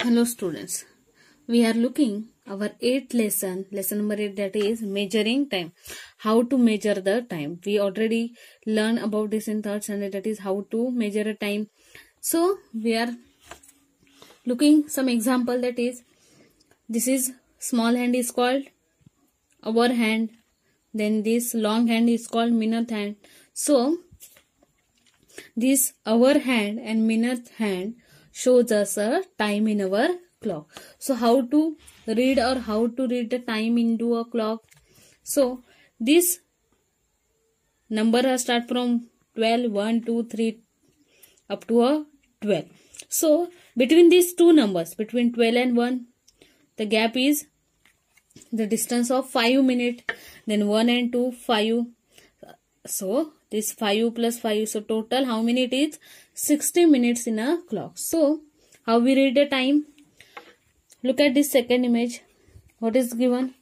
Hello students, we are looking our 8th lesson number 8, that is measuring time. How to measure the time. We already learned about this in 3rd standard, that is how to measure a time. So we are looking some example, that is this is small hand is called hour hand, then this long hand is called minute hand. So this hour hand and minute hand shows us a time in our clock. So how to read the time into a clock? So this number start from 12, 1, 2, 3 up to a 12. So between these two numbers, between 12 and 1, the gap is the distance of 5 minutes. Then 1 and 2, 5. So this 5 plus 5, so total how many it is? 60 minutes in a clock. So how we read the time? Look at this second image. What is given?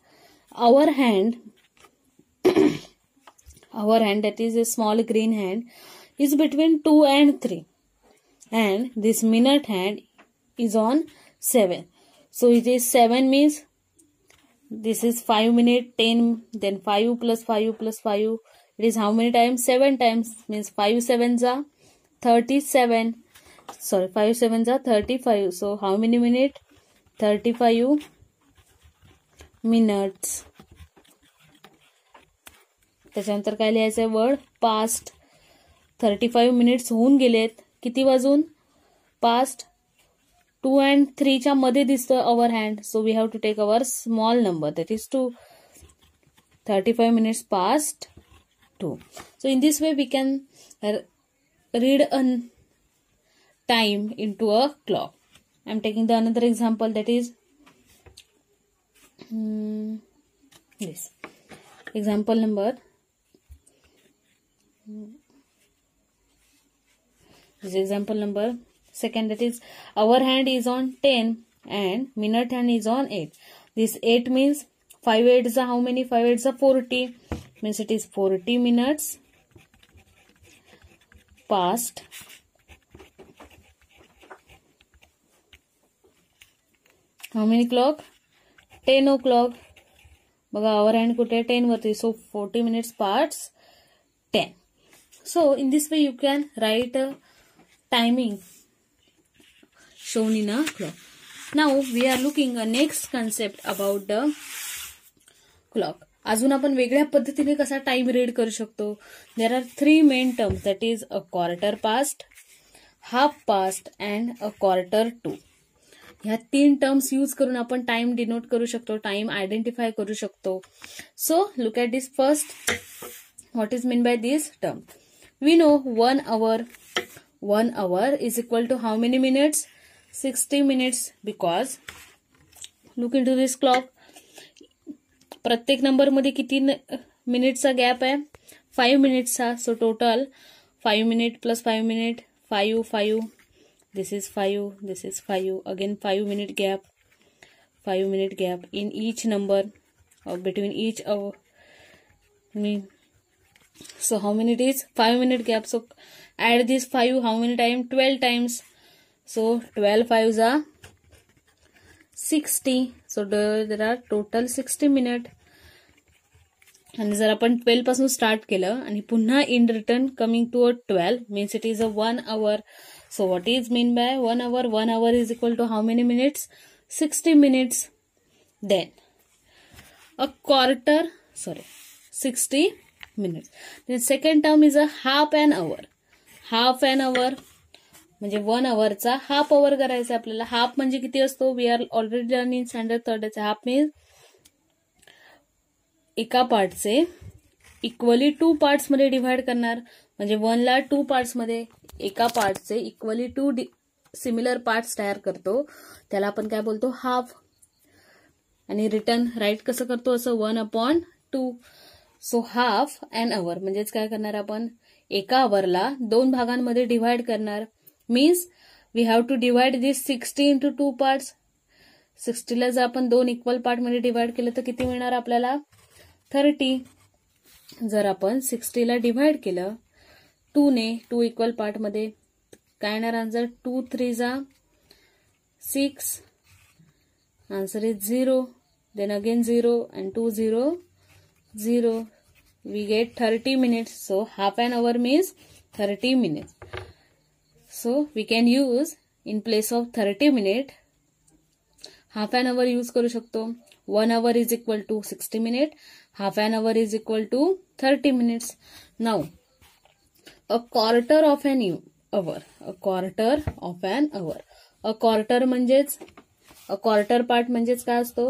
Our hand, that is a small green hand, is between 2 and 3. And this minute hand is on 7. So it is 7 means this is 5 minutes, 10, then 5 plus 5 plus 5. It is how many times? 7 times, means 5 7s are 37. Sorry, 5 7s are 35. So how many minutes? 35 minutes. त्याच्यानंतर काय लिहायचं आहे? Word past. 35 minutes होऊन गेलेत. किती वाजून? Past. 2 and 3 च्या मध्ये दिसतोय hour hand. So we have to take our small number, that is 2. 35 minutes past 2. So in this way we can read a time into a clock. I am taking the another example, that is this example number. This example number second, that is hour hand is on 10 and minute hand is on 8. This 8 means 5 8s are how many? 5 8s are 40. Means it is 40 minutes past how many clock? 10 o'clock. बघा hour hand कुठे? 10 वरती. So 40 minutes past 10. So in this way you can write a timing shown in a clock. Now we are looking a next concept about the clock. अजून आपण वेगळ्या पद्धतीने कसा time read करू शकतो? There are 3 main terms, that is a quarter past, half past and a quarter to. ह्या 3 terms use करून आपण टाइम डिनोट करू शकतो, टाइम आयडेंटिफाय करू शकतो. So look at this first. What is mean by this term? We know 1 hour is equal to how many minutes? 60 minutes, because look into this clock. प्रत्येक number मध्ये किती मिनिटचा gap आहे? 5 मिनिट्सचा. So total 5 minute plus 5 minute 5 5. This is 5, this is 5. Again 5 minute gap, 5 minute gap in each number between each so how many it is? 5 minute gap. So add this 5 how many times? 12 times. So 12 5s are 60. So there are total 60 minutes. आणि जर आपण 12 पासून start केलं आणि पुन्हा in return coming to a 12 means it is a 1 hour. So what is mean by 1 hour? 1 hour is equal to how many minutes? 60 minutes. Then a quarter, 60 minutes. Then second term is a half an hour. Half an hour म्हणजे 1 hourचा half hour करायचा आपल्याला. Half म्हणजे किती असतो? We are already learn in standard 3rd. Half means एका पार्टचे equally 2 parts मध्ये divide करणार. म्हणजे 1 ला 2 पार्ट्स मध्ये एका पार्टचे इक्वली 2 सिमिलर पार्ट्स तयार करतो, त्याला आपण काय बोलतो? हाफ. आणि रिटर्न राईट कसं करतो? असं 1/2. सो हाफ अन अवर म्हणजेच काय करणार आपण? एका अवरला 2 भागांमध्ये डिव्हाइड करणार. Means we have to divide this 60 into 2 parts. 60ला जर आपण 2 इक्वल पार्ट मध्ये डिव्हाइड केलं तर किती मिळणार आपल्याला? 30. जर आपण 60ला डिव्हाइड केलं 2 ने 2 इक्वल पार्ट मध्ये, काय येणार answer? 2 3 6 Answer is 0. Then again 0 and 2 0 0. We get 30 minutes. So half an hour means 30 minutes. So we can use in place of 30 minutes half an hour use करू शकतो. 1 hour is equal to 60 minutes. Half an hour is equal to 30 minutes. Now a quarter of an hour. A quarter of an hour. A quarter म्हणजेच a quarter part म्हणजेच काय असतो?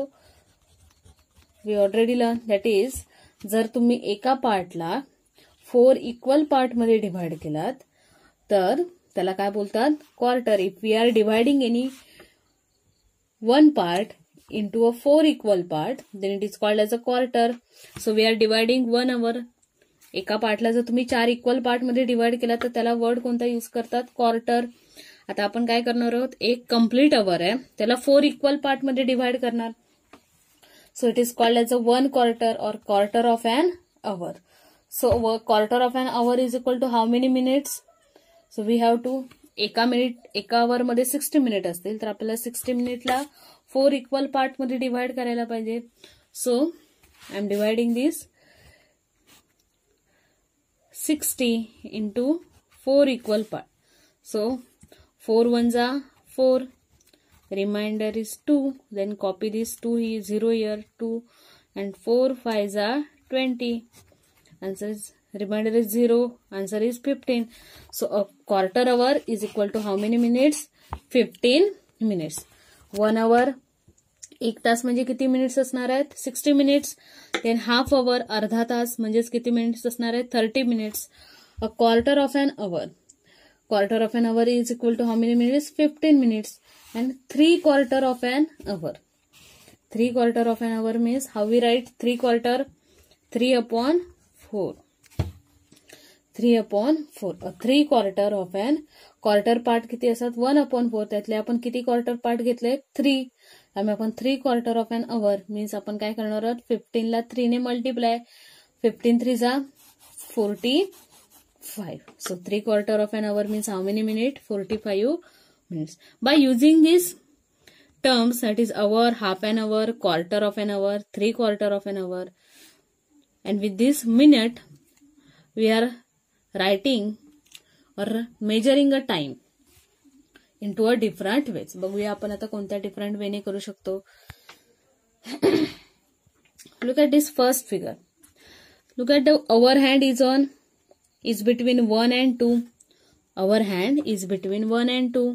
We already learned that is जर तुम्ही एका पार्टला 4 equal part मध्ये divide केलात तर त्याला काय बोलतात? Quarter. If we are dividing any one part into a 4 equal part, then it is called as a quarter. So we are dividing 1 hour. एका पार्टला जर तुम्ही 4 इक्वल पार्ट मध्ये डिवाइड केला तर त्याला वर्ड कोणता यूज करतात? क्वार्टर. आता आपण काय करणार आहोत? एक कम्प्लीट अवर आहे त्याला 4 इक्वल पार्ट मध्ये डिवाइड करणार. So it is called as a 1 quarter or quarter of an hour. So quarter of an hour is equal to how many minutes? So we have to एका hour मध्ये 60 minute असतील तर आपल्याला 60 मिनिटला 4 equal part मध्ये divide करायला पाहिजे. So I am dividing this 60 into 4 equal part. So 4 ones are 4. Remainder is 2. Then copy this 2 here, 0 here, 2 and 4 5s are 20. Answer is remainder is 0. Answer is 15. So a quarter hour is equal to how many minutes? 15 minutes. 1 hour एक तास म्हणजे किती minutes असणार आहेत? 60 minutes. Than half hour अर्धा तास म्हणजेच किती minutes असणार आहेत? 30 minutes. A quarter of an hour. Quarter of an hour is equal to how many minutes? 15 minutes. And 3 quarter of an hour. 3 quarter of an hour means how we write 3 quarter? 3/4. 3/4. 3 quarter of an. Quarter part किती असतात? 1/4. त्यातले आपण किती quarter part घेतले? 3. त्यामुळे आपण 3 quarter of an hour means आपण काय करणार आहोत? 15 ला 3 ने मल्टिप्लाय. 15 3 जा 45. So 3 quarter of an hour means how many minute? 45 minutes. By using these terms, that is hour, half an hour, quarter of an hour, 3 quarter of an hour, and with this minute, we are writing or measuring a time into a different ways. बघूया आपण आता कोणत्या different वेने करू शकतो. Look at this first figure. Look at the our hand is between 1 and 2. Our hand is between 1 and 2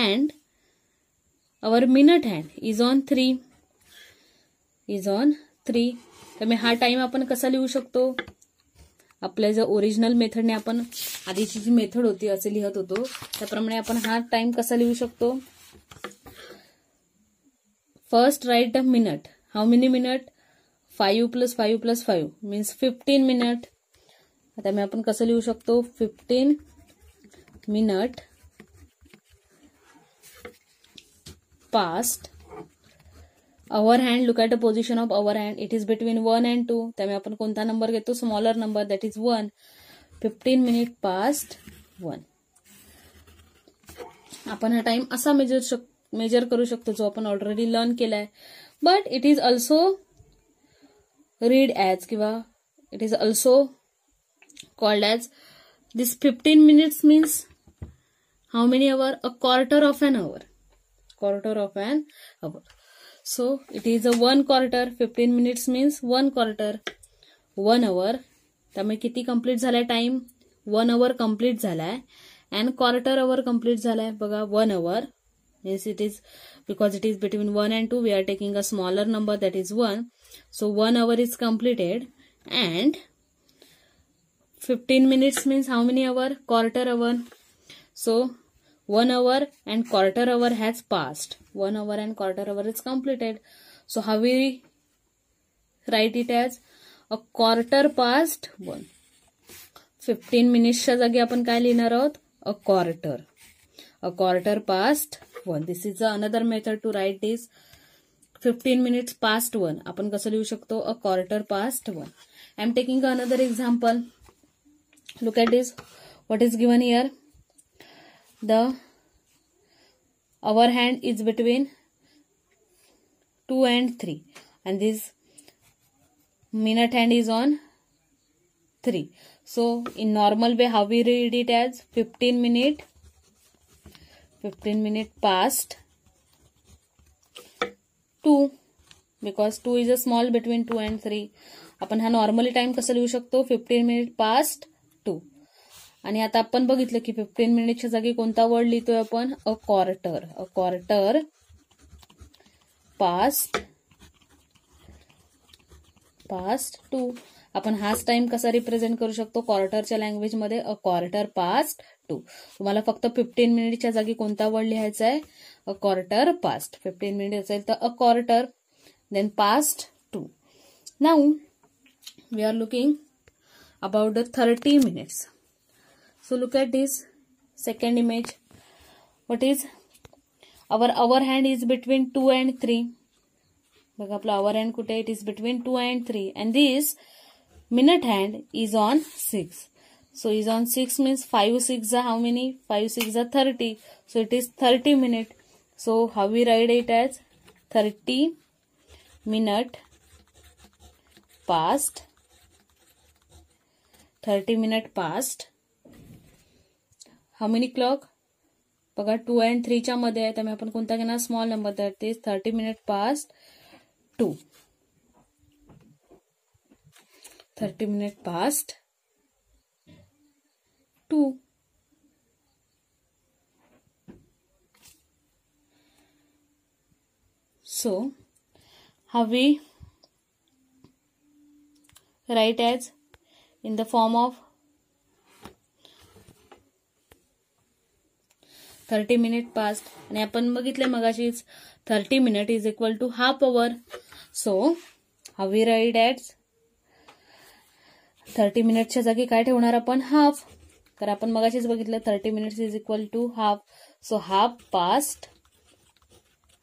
and our minute hand is on 3. त्यामुळे हा time आपण कसा लिहू शकतो? आपल्या जर ओरिजिनल मेथडने आपण आधीची जी मेथड होती असे लिहत होतो त्याप्रमाणे आपण हा टाइम कसा लिहू शकतो? First write the minute. How many minute? 5 + 5 + 5 means 15 minute. त्यामुळे आपण कसं लिहू शकतो? 15 minute past. Our hand. Look at the position of our hand. It is between 1 and 2. त्यामुळे आपण कोणता नंबर घेतो? Smaller number, that is 1. 15 minute past 1. आपण हा टाइम असा मेजर करू शकतो जो आपण ऑलरेडी लर्न केलाय. But it is also read as किंवा it is also called as this 15 minutes means how many hour? A quarter of an hour. Quarter of an hour. So it is a 1 quarter. 15 minutes means 1 quarter. 1 hour. त्यामुळे किती complete झालाय time? 1 hour complete झालाय and quarter our complete झालाय. बघा 1 hour means it is because it is between 1 and 2 we are taking a smaller number that is 1. So 1 hour is completed and 15 minutes means how many hour? Quarter hour. So 1 hour and quarter hour has passed. 1 hour and quarter hour is completed. So how we write it as? A quarter past 1. 15 मिनिट्सच्या जागी आपण काय लिहिणार आहोत? A quarter. A quarter past 1. This is another method to write this. 15 minutes past 1. आपण कसं लिहू शकतो? A quarter past 1. I am taking another example. Look at this. What is given here? The our hand is between 2 and 3, and this minute hand is on 3. So in normal way, how we read it as 15 minute past 2, because 2 is a small between 2 and 3. आपण हा normally time कसा लिहू शकतो, 15 minute past 2. आणि आता आपण बघितलं की 15 मिनिटच्या जागी कोणता वर्ड लिहितोय आपण, अ क्वार्टर पास्ट 2. आपण हाच टाइम कसा रिप्रेझेंट करू शकतो क्वार्टरच्या लँग्वेज मध्ये, अ क्वार्टर पास्ट 2. तुम्हाला फक्त 15 मिनिटच्या जागी कोणता वर्ड लिहायचा आहे, अ क्वार्टर पास्ट. 15 मिनिट असेल तर a quarter, then past 2. Now we are looking about the 30 minutes. So look at this second image. What is our hand is between 2 and 3. बघा आपला our hand कुठे, it is between 2 and 3, and this minute hand is on 6. So is on 6 means 5 6 are how many, 5 6 are 30. So it is 30 minute. So how we write it as 30 minute past 30 minute past. How many clock? बघा 2 and 3 च्या मध्ये आहे, त्यामुळे आपण कोणता घेणार, small number. That is 30 minute past 2. 30 minute past 2. So how we write as in the form of 30 minute past. आणि आपण बघितले मगाशीच 30 minute is equal to half hour. So how we write as 30 मिनिटच्या जागी काय ठेवणार आपण, हाफ. तर आपण मगाशीच बघितलं 30 minutes is equal to half. So half past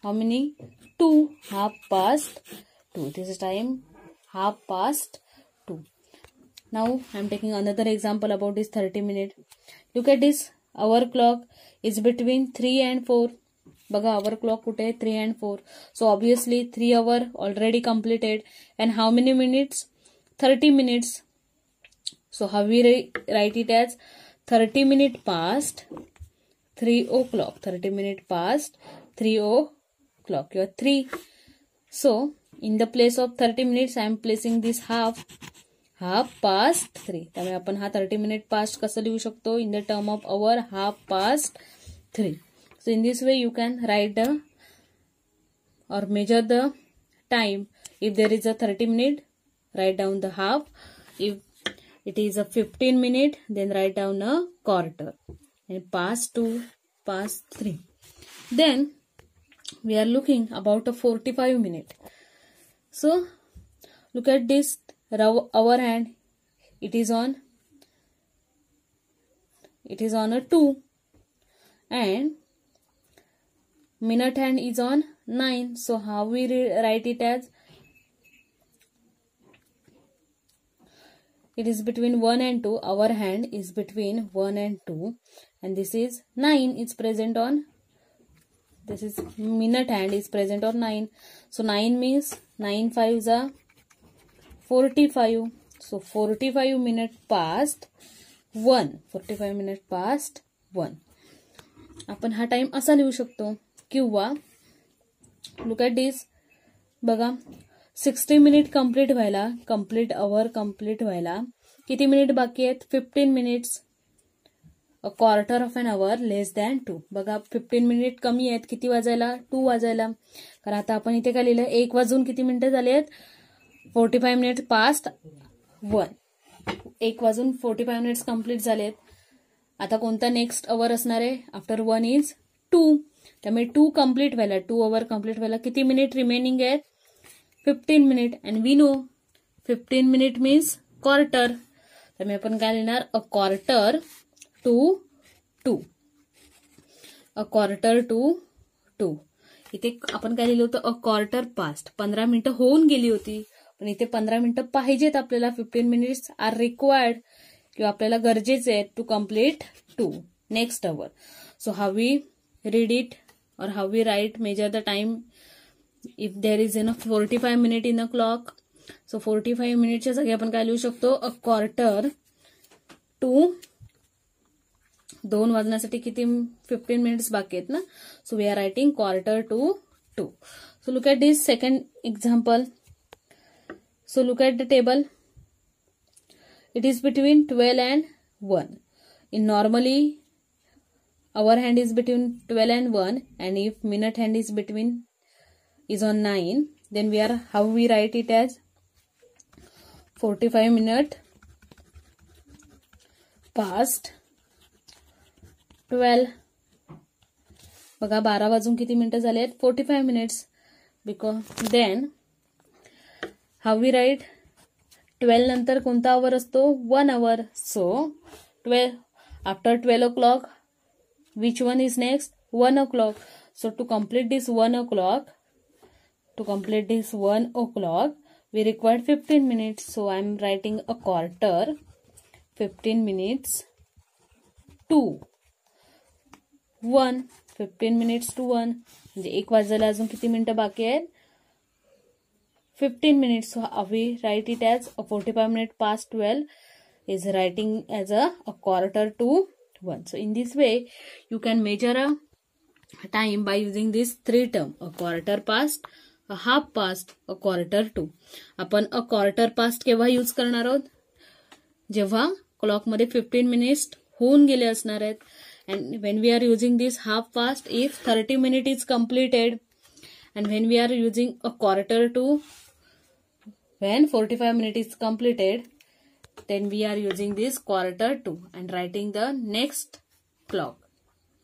how many, 2. half past 2. This is time half past 2. Now I am taking another example about this 30 minute. Look at this. Our clock is between 3 and 4. बघा our clock कुठे आहे, 3 and 4. So obviously 3 hour already completed. And how many minutes, 30 minutes. So how we write it as 30 minute past 3 o'clock. 30 minute past 3 o'clock. You are 3. So in the place of 30 minutes I am placing this half past 3. त्यामुळे आपण हा 30 minute past कसं लिहू शकतो, in the term of our half past 3. So in this way you can write the or measure the time. If there is a 30 minute, write down the half. If it is a 15 minute, then write down a quarter. And past 2, past 3. Then we are looking about a 45 minute. So look at this. Our hand, it is on a 2, and minute hand is on 9. So how we write it as, it is between 1 and 2. Our hand is between 1 and 2, and this is 9. It's present on, this is minute hand is present on 9. So 9 means 9 5s are 45. So 45 minute past 1. 45 minute past 1. आपण हा time असा लिहू शकतो. किंवा look at this. बघा 60 minute complete व्हायला, complete hour complete व्हायला किती मिनिट बाकी आहेत, 15 minutes. A quarter of an hour less than 2. बघा 15 मिनिट कमी आहेत, किती वाजायला, 2 वाजायला. कारण आता आपण इथे काय लिहिलं, 1 वाजून किती मिनिटं झाली आहेत, 45 मिनिट्स पास्ट 1. 1 वाजून 45 मिनिट्स कंप्लीट झालेत. आता कोणता नेक्स्ट अवर असणार आहे, आफ्टर 1 इज 2. त्यामुळे 2 कंप्लीट व्हायला, 2 अवर कंप्लीट व्हायला किती मिनिट रिमेनिंग आहेत, 15 minute. And we know 15 minute means quarter. त्यामुळे आपण काय लिहिणार, a quarter to 2. A quarter to 2. इथे आपण काय लिहिलं होतं, अ क्वार्टर पास्ट. 15 मिनिटं होऊन गेली होती, पण इथे 15 मिनिटं पाहिजेत आपल्याला. 15 मिनिट्स आर रिक्वायर्ड, किंवा आपल्याला गरजेचे आहेत to complete 2 next hour. So how we read it or how we write, measure the time if there is 45 minute in a clock, so 45 मिनिटच्या जागी आपण काय लिहू शकतो, अ क्वार्टर टू. 2 वाजण्यासाठी किती 15 मिनिट्स बाकी आहेत ना, so we are writing quarter to 2. So look at this second example. So look at the table. It is between 12 and 1. In normally hour hand is between 12 and 1, and if minute hand is on 9, then how we write it as 45 minute past 12. बघा 12 वाजून किती मिनिटं झाले आहेत, 45 minutes. Because then how we write 12 नंतर कोणता our असतो, 1 hour. So 12 after 12 o'clock, which one is next, 1 o'clock. So to complete this 1 o'clock, we require 15 minutes. So I am writing a quarter 15 minutes to 1. 15 minutes to 1 म्हणजे 1 वाजायला अजून किती मिनिटं बाकी आहेत, 15 minutes. So we write it as a 45 minute past 12 is writing as a quarter to 1. So in this way you can measure a time by using these 3 terms, a quarter past, a half past, a quarter to. आपण a quarter past केव्हा use करणार आहोत, जेव्हा clock मध्ये 15 minutes होऊन गेले असणार आहेत. And when we are using this half past, if 30 minutes is completed, and when we are using a quarter to, when 45 minutes is completed, then we are using this quarter to and writing the next clock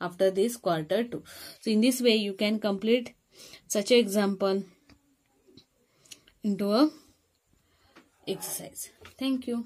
after this quarter to. So in this way you can complete such an example into a exercise. Thank you.